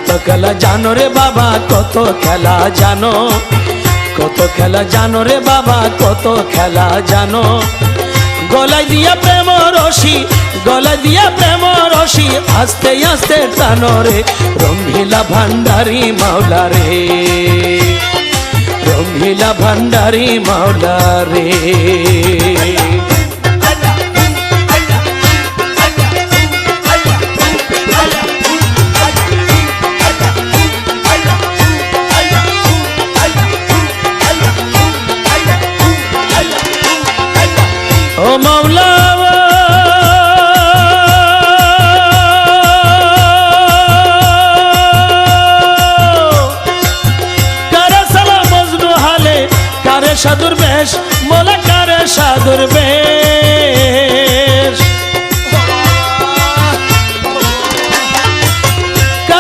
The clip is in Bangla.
কত খেলা জানো রে বাবা, কত খেলা জানো, কত খেলা জানো রে বাবা, কত খেলা জানো। গলায় দিয়া প্রেম রশি, গলায় দিয়া প্রেম রশি, আস্তে আস্তে টানো রে রঙ্গিলা ভান্ডারি মাওলা রে, রঙ্গিলা ভান্ডারি মাওলা রে। ও মাওলা কারে সালা মজনু হালে, কারে সাধুর বেশ, মোলা কারে সাধুর বেশ।